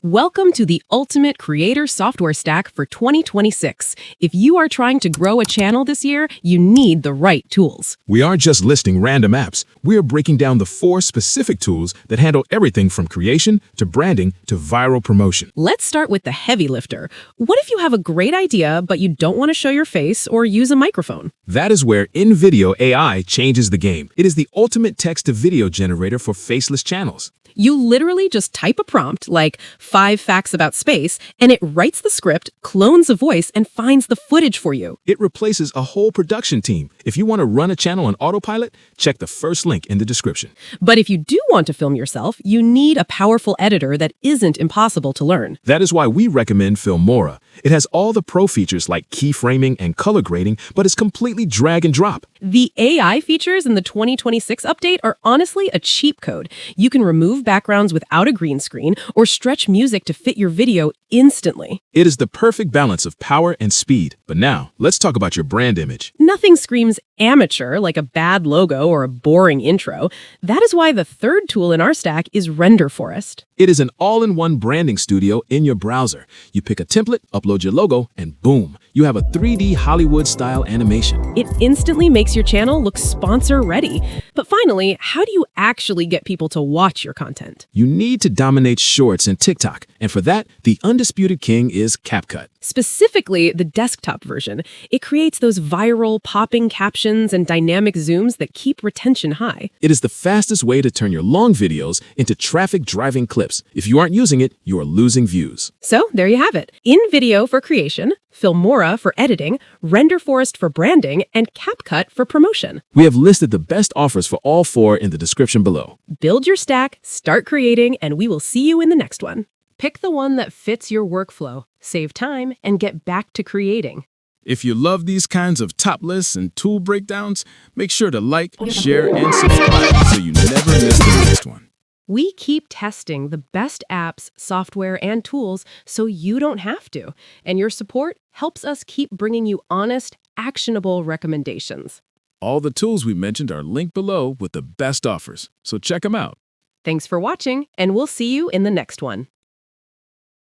Welcome to the ultimate creator software stack for 2026. If you are trying to grow a channel this year, you need the right tools. We aren't just listing random apps. We are breaking down the 4 specific tools that handle everything from creation to branding to viral promotion. Let's start with the heavy lifter. What if you have a great idea, but you don't want to show your face or use a microphone? That is where InVideo AI changes the game. It is the ultimate text-to-video generator for faceless channels. You literally just type a prompt like 5 facts about space, and it writes the script, clones a voice, and finds the footage for you. It replaces a whole production team. If you want to run a channel on autopilot, check the first link in the description. But if you do want to film yourself, you need a powerful editor that isn't impossible to learn. That is why we recommend Filmora. It has all the pro features like keyframing and color grading, but it's completely drag and drop. The AI features in the 2026 update are honestly a cheat code. You can remove backgrounds without a green screen or stretch music to fit your video instantly. It is the perfect balance of power and speed. But now, let's talk about your brand image. Nothing screams amateur like a bad logo or a boring intro. That is why the third tool in our stack is Renderforest. It is an all-in-one branding studio in your browser. You pick a template, upload your logo, and boom, you have a 3D Hollywood-style animation. It instantly makes your channel look sponsor-ready. But finally, how do you actually get people to watch your content? You need to dominate Shorts and TikTok, and for that, the undisputed king is CapCut. Specifically, the desktop version. It creates those viral popping captions and dynamic zooms that keep retention high. It is the fastest way to turn your long videos into traffic-driving clips. If you aren't using it, you are losing views. So there you have it. InVideo for creation, Filmora for editing, Renderforest for branding, and CapCut for promotion. We have listed the best offers for all 4 in the description below. Build your stack, start creating, and we will see you in the next one. Pick the one that fits your workflow, save time, and get back to creating. If you love these kinds of top lists and tool breakdowns, make sure to like, share, and subscribe so you never miss the next one. We keep testing the best apps, software, and tools so you don't have to. And your support helps us keep bringing you honest, actionable recommendations. All the tools we mentioned are linked below with the best offers, so check them out. Thanks for watching, and we'll see you in the next one.